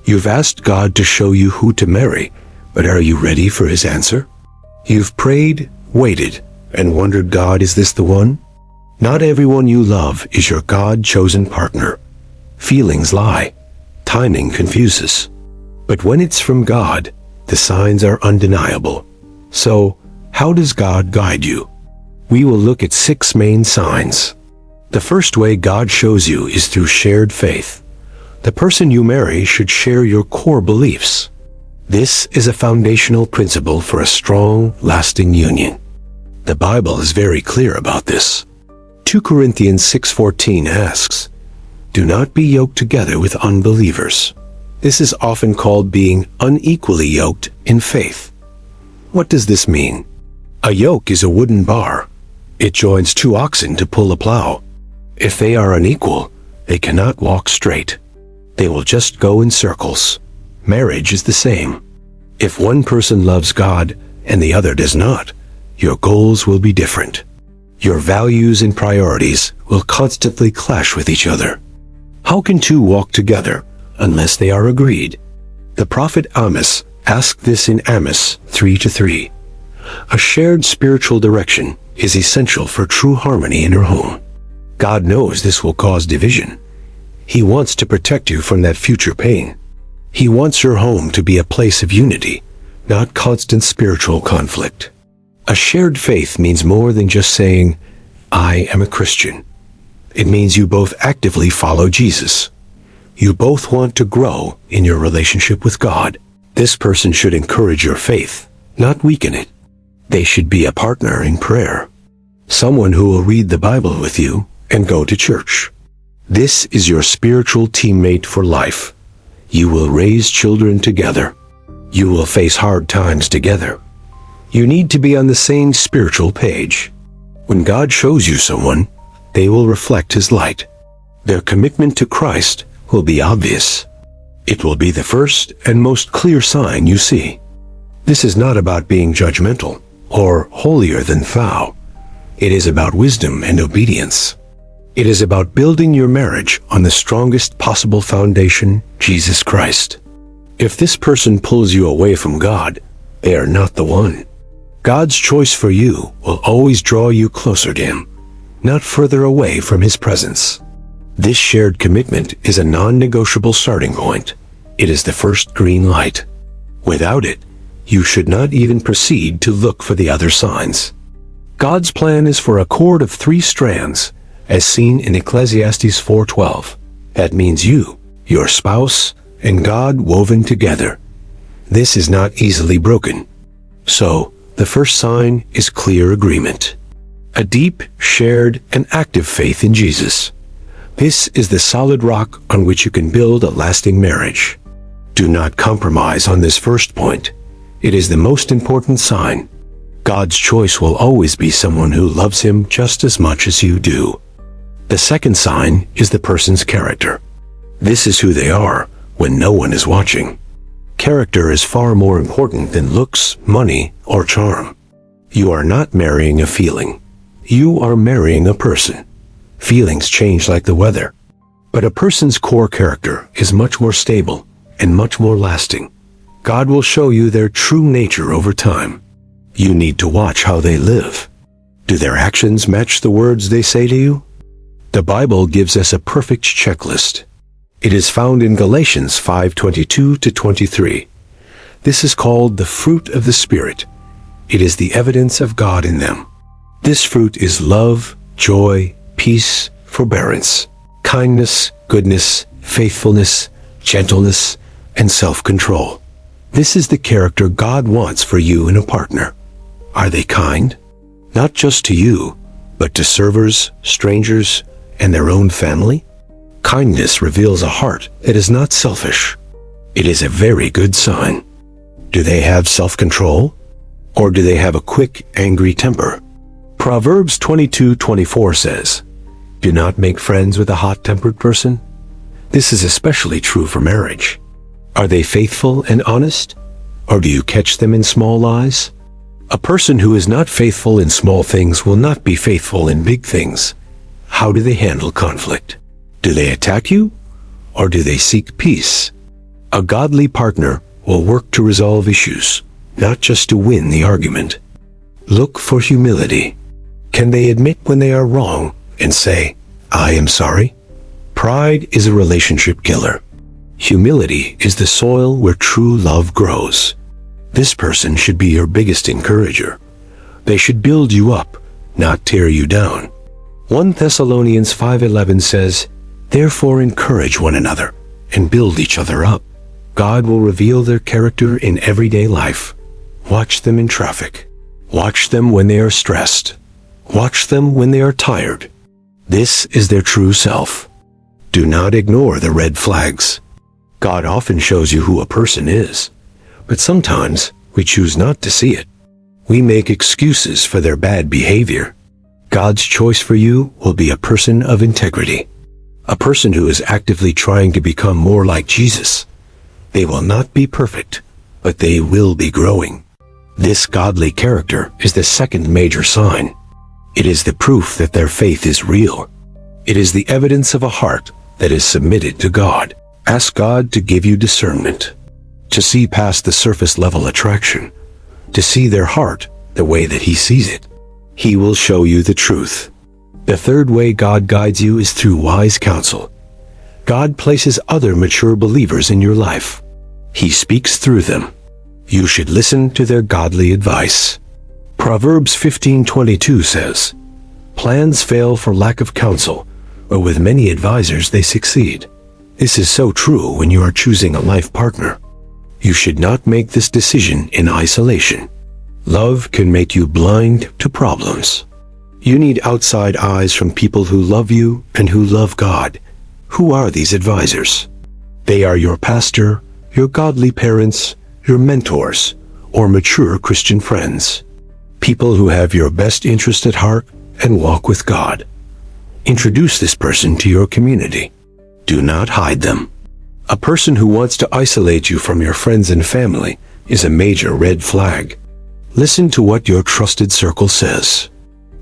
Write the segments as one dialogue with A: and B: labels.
A: You've asked God to show you who to marry, but are you ready for his answer? You've prayed, waited, and wondered, God, is this the one? Not everyone you love is your God-chosen partner. Feelings lie. Timing confuses. But when it's from God, the signs are undeniable. So, how does God guide you? We will look at 6 main signs. The first way God shows you is through shared faith. The person you marry should share your core beliefs. This is a foundational principle for a strong, lasting union. The Bible is very clear about this. 2 Corinthians 6:14 asks, "Do not be yoked together with unbelievers." This is often called being unequally yoked in faith. What does this mean? A yoke is a wooden bar. It joins 2 oxen to pull a plow. If they are unequal, they cannot walk straight. They will just go in circles. Marriage is the same. If one person loves God and the other does not, your goals will be different. Your values and priorities will constantly clash with each other. How can 2 walk together unless they are agreed? The prophet Amos asked this in Amos 3:3. A shared spiritual direction is essential for true harmony in your home. God knows this will cause division. He wants to protect you from that future pain. He wants your home to be a place of unity, not constant spiritual conflict. A shared faith means more than just saying, "I am a Christian." It means you both actively follow Jesus. You both want to grow in your relationship with God. This person should encourage your faith, not weaken it. They should be a partner in prayer. Someone who will read the Bible with you and go to church. This is your spiritual teammate for life. You will raise children together. You will face hard times together. You need to be on the same spiritual page. When God shows you someone, they will reflect his light. Their commitment to Christ will be obvious. It will be the first and most clear sign you see. This is not about being judgmental or holier than thou. It is about wisdom and obedience. It is about building your marriage on the strongest possible foundation, Jesus Christ. If this person pulls you away from God, they are not the one. God's choice for you will always draw you closer to him, not further away from his presence. This shared commitment is a non-negotiable starting point. It is the first green light. Without it, you should not even proceed to look for the other signs. God's plan is for a cord of 3 strands, as seen in Ecclesiastes 4:12. That means you, your spouse, and God woven together. This is not easily broken. So, the first sign is clear agreement. A deep, shared, and active faith in Jesus. This is the solid rock on which you can build a lasting marriage. Do not compromise on this first point. It is the most important sign. God's choice will always be someone who loves him just as much as you do. The second sign is the person's character. This is who they are when no one is watching. Character is far more important than looks, money, or charm. You are not marrying a feeling. You are marrying a person. Feelings change like the weather. But a person's core character is much more stable and much more lasting. God will show you their true nature over time. You need to watch how they live. Do their actions match the words they say to you? The Bible gives us a perfect checklist. It is found in Galatians 5:22-23. This is called the fruit of the Spirit. It is the evidence of God in them. This fruit is love, joy, peace, forbearance, kindness, goodness, faithfulness, gentleness, and self-control. This is the character God wants for you in a partner. Are they kind? Not just to you, but to servers, strangers, and their own family? Kindness reveals a heart that is not selfish. It is a very good sign. Do they have self-control? Or do they have a quick, angry temper? Proverbs 22:24 says, "Do not make friends with a hot-tempered person." This is especially true for marriage. Are they faithful and honest? Or do you catch them in small lies? A person who is not faithful in small things will not be faithful in big things. How do they handle conflict? Do they attack you? Or do they seek peace? A godly partner will work to resolve issues, not just to win the argument. Look for humility. Can they admit when they are wrong and say, "I am sorry"? Pride is a relationship killer. Humility is the soil where true love grows. This person should be your biggest encourager. They should build you up, not tear you down. 1 Thessalonians 5:11 says, "Therefore encourage one another and build each other up." God will reveal their character in everyday life. Watch them in traffic. Watch them when they are stressed. Watch them when they are tired. This is their true self. Do not ignore the red flags. God often shows you who a person is, but sometimes we choose not to see it. We make excuses for their bad behavior. God's choice for you will be a person of integrity, a person who is actively trying to become more like Jesus. They will not be perfect, but they will be growing. This godly character is the second major sign. It is the proof that their faith is real. It is the evidence of a heart that is submitted to God. Ask God to give you discernment, to see past the surface level attraction, to see their heart the way that He sees it. He will show you the truth. The third way God guides you is through wise counsel. God places other mature believers in your life. He speaks through them. You should listen to their godly advice. Proverbs 15:22 says, "Plans fail for lack of counsel, but with many advisors they succeed." This is so true when you are choosing a life partner. You should not make this decision in isolation. Love can make you blind to problems. You need outside eyes from people who love you and who love God. Who are these advisors? They are your pastor, your godly parents, your mentors, or mature Christian friends. People who have your best interest at heart and walk with God. Introduce this person to your community. Do not hide them. A person who wants to isolate you from your friends and family is a major red flag. Listen to what your trusted circle says.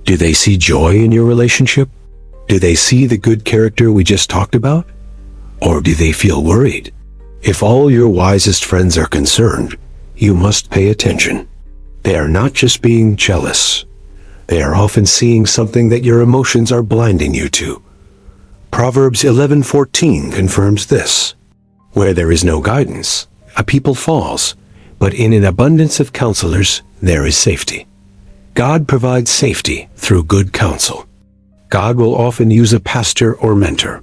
A: Do they see joy in your relationship? Do they see the good character we just talked about? Or do they feel worried? If all your wisest friends are concerned, you must pay attention. They are not just being jealous. They are often seeing something that your emotions are blinding you to. Proverbs 11:14 confirms this. Where there is no guidance, a people falls, but in an abundance of counselors there is safety. God provides safety through good counsel. God will often use a pastor or mentor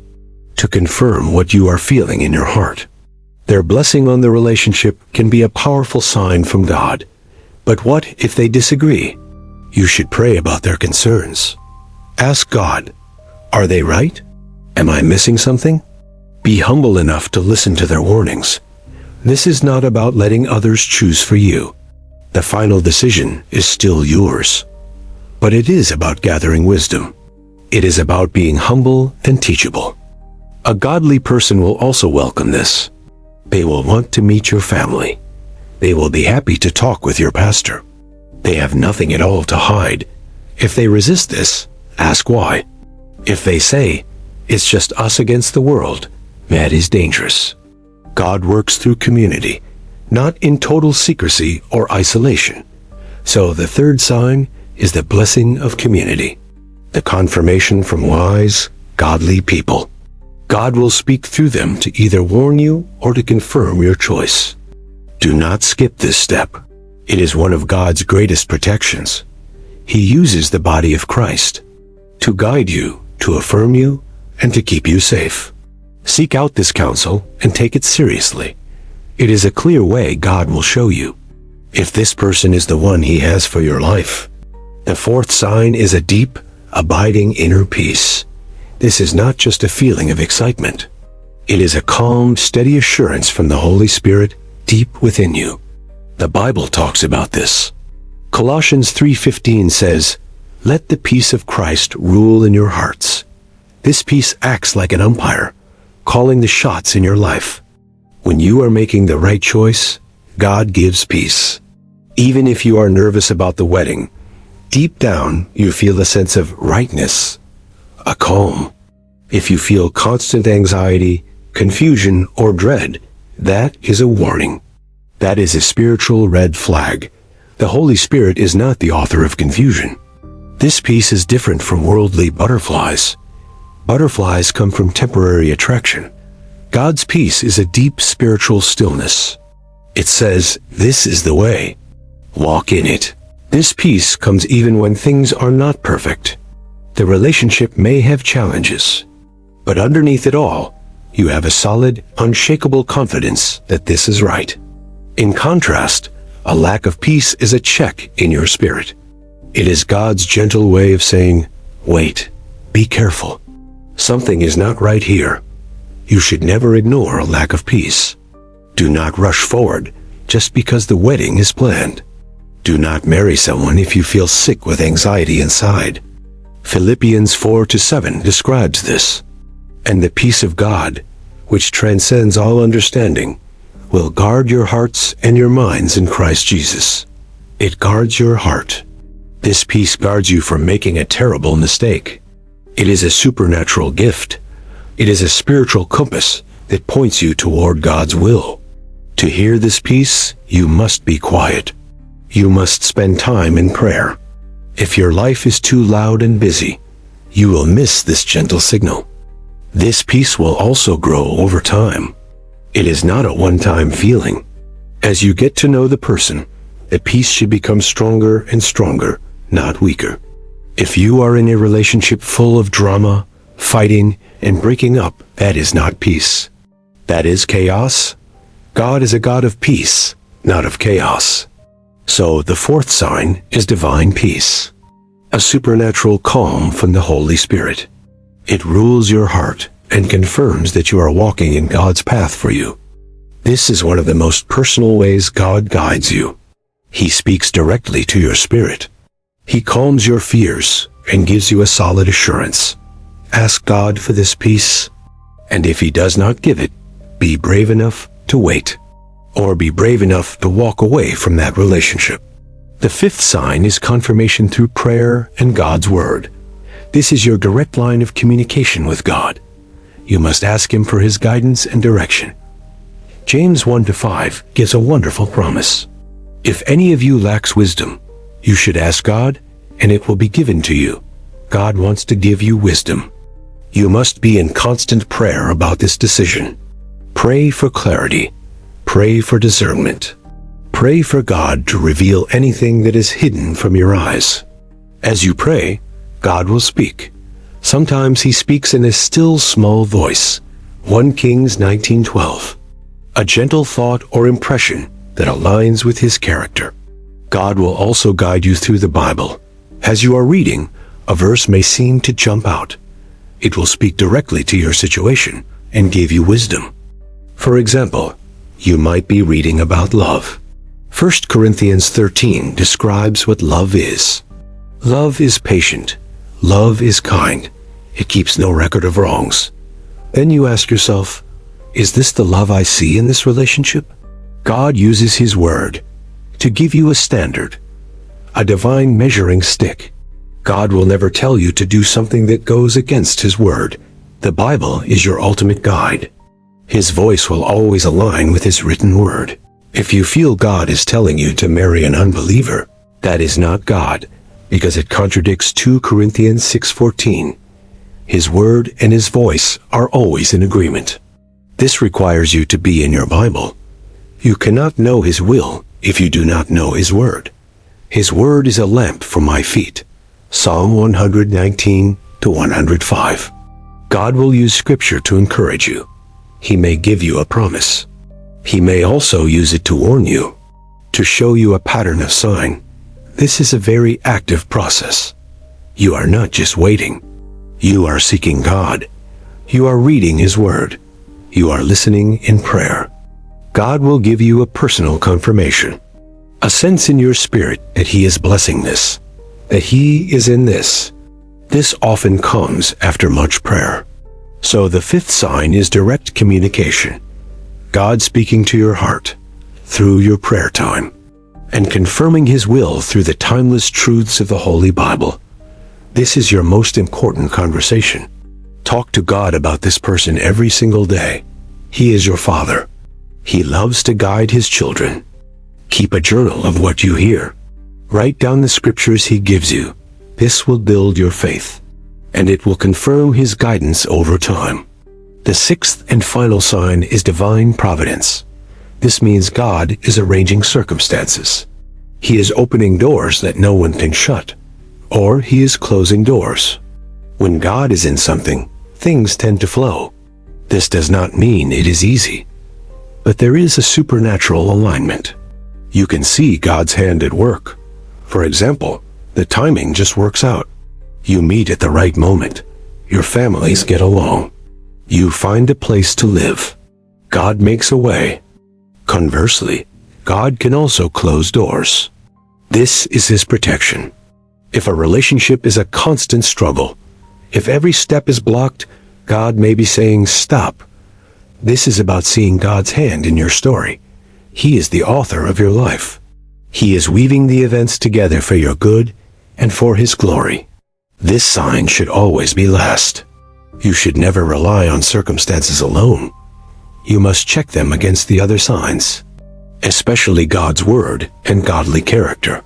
A: to confirm what you are feeling in your heart. Their blessing on the relationship can be a powerful sign from God. But what if they disagree? You should pray about their concerns. Ask God, are they right? Am I missing something? Be humble enough to listen to their warnings. This is not about letting others choose for you. The final decision is still yours. But it is about gathering wisdom. It is about being humble and teachable. A godly person will also welcome this. They will want to meet your family. They will be happy to talk with your pastor. They have nothing at all to hide. If they resist this, ask why. If they say, "It's just us against the world," that is dangerous. God works through community, not in total secrecy or isolation. So the third sign is the blessing of community, the confirmation from wise, godly people. God will speak through them to either warn you or to confirm your choice. Do not skip this step. It is one of God's greatest protections. He uses the body of Christ to guide you, to affirm you, and to keep you safe. Seek out this counsel and take it seriously. It is a clear way God will show you if this person is the one He has for your life. The fourth sign is a deep, abiding inner peace. This is not just a feeling of excitement. It is a calm, steady assurance from the Holy Spirit deep within you. The Bible talks about this. Colossians 3:15 says, "Let the peace of Christ rule in your hearts." This peace acts like an umpire, calling the shots in your life. When you are making the right choice, God gives peace. Even if you are nervous about the wedding, deep down you feel a sense of rightness, a calm. If you feel constant anxiety, confusion, or dread, that is a warning. That is a spiritual red flag. The Holy Spirit is not the author of confusion. This peace is different from worldly butterflies. Butterflies come from temporary attraction. God's peace is a deep spiritual stillness. It says, "This is the way. Walk in it." This peace comes even when things are not perfect. The relationship may have challenges. But underneath it all, you have a solid, unshakable confidence that this is right. In contrast, a lack of peace is a check in your spirit. It is God's gentle way of saying, "Wait, be careful. Something is not right here." You should never ignore a lack of peace. Do not rush forward just because the wedding is planned. Do not marry someone if you feel sick with anxiety inside. Philippians 4-7 describes this. And the peace of God, which transcends all understanding, will guard your hearts and your minds in Christ Jesus. It guards your heart. This peace guards you from making a terrible mistake. It is a supernatural gift. It is a spiritual compass that points you toward God's will. To hear this peace, you must be quiet. You must spend time in prayer. If your life is too loud and busy, you will miss this gentle signal. This peace will also grow over time. It is not a one-time feeling. As you get to know the person, the peace should become stronger and stronger, not weaker. If you are in a relationship full of drama, fighting, and breaking up, that is not peace. That is chaos. God is a God of peace, not of chaos. So the fourth sign is divine peace, a supernatural calm from the Holy Spirit. It rules your heart and confirms that you are walking in God's path for you. This is one of the most personal ways God guides you. He speaks directly to your spirit. He calms your fears and gives you a solid assurance. Ask God for this peace, and if He does not give it, be brave enough to wait, or be brave enough to walk away from that relationship. The fifth sign is confirmation through prayer and God's Word. This is your direct line of communication with God. You must ask Him for His guidance and direction. James 1-5 gives a wonderful promise. If any of you lacks wisdom, you should ask God, and it will be given to you. God wants to give you wisdom. You must be in constant prayer about this decision. Pray for clarity. Pray for discernment. Pray for God to reveal anything that is hidden from your eyes. As you pray, God will speak. Sometimes He speaks in a still small voice. 1 Kings 19:12. A gentle thought or impression that aligns with His character. God will also guide you through the Bible. As you are reading, a verse may seem to jump out. It will speak directly to your situation and give you wisdom. For example, you might be reading about love. 1 Corinthians 13 describes what love is. Love is patient. Love is kind. It keeps no record of wrongs. Then you ask yourself, is this the love I see in this relationship? God uses His Word to give you a standard, a divine measuring stick. God will never tell you to do something that goes against His Word. The Bible is your ultimate guide. His voice will always align with His written Word. If you feel God is telling you to marry an unbeliever, that is not God, because it contradicts 2 Corinthians 6:14. His Word and His voice are always in agreement. This requires you to be in your Bible. You cannot know His will if you do not know His Word. His Word is a lamp for my feet. Psalm 119-105. God will use Scripture to encourage you. He may give you a promise. He may also use it to warn you, to show you a pattern of sign. This is a very active process. You are not just waiting. You are seeking God. You are reading His Word. You are listening in prayer. God will give you a personal confirmation, a sense in your spirit that He is blessing this, that He is in this. This often comes after much prayer. So the fifth sign is direct communication. God speaking to your heart through your prayer time and confirming His will through the timeless truths of the Holy Bible. This is your most important conversation. Talk to God about this person every single day. He is your Father. He loves to guide his children. Keep a journal of what you hear. Write down the scriptures he gives you. This will build your faith, and it will confirm his guidance over time. The sixth and final sign is divine providence. This means God is arranging circumstances. He is opening doors that no one can shut, or he is closing doors. When God is in something, things tend to flow. This does not mean it is easy, but there is a supernatural alignment. You can see God's hand at work. For example, the timing just works out. You meet at the right moment. Your families get along. You find a place to live. God makes a way. Conversely, God can also close doors. This is his protection. If a relationship is a constant struggle, if every step is blocked, God may be saying, stop. This is about seeing God's hand in your story. He is the author of your life. He is weaving the events together for your good and for his glory. This sign should always be last. You should never rely on circumstances alone. You must check them against the other signs, especially God's word and godly character.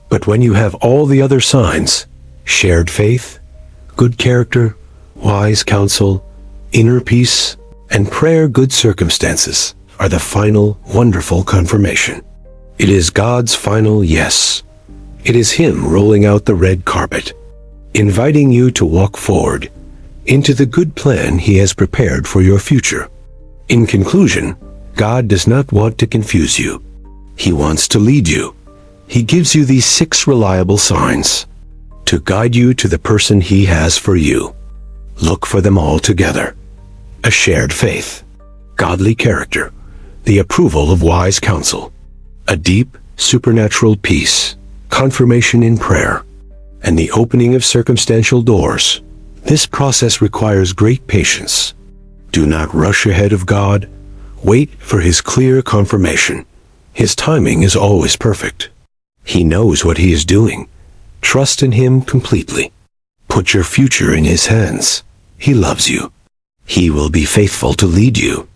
A: But when you have all the other signs, shared faith, good character, wise counsel, inner peace, and prayer, good circumstances are the final, wonderful confirmation. It is God's final yes. It is him rolling out the red carpet, inviting you to walk forward into the good plan he has prepared for your future. In conclusion, God does not want to confuse you. He wants to lead you. He gives you these 6 reliable signs to guide you to the person he has for you. Look for them all together. A shared faith, godly character, the approval of wise counsel, a deep, supernatural peace, confirmation in prayer, and the opening of circumstantial doors. This process requires great patience. Do not rush ahead of God. Wait for his clear confirmation. His timing is always perfect. He knows what he is doing. Trust in him completely. Put your future in his hands. He loves you. He will be faithful to lead you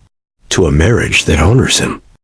A: to a marriage that honors him.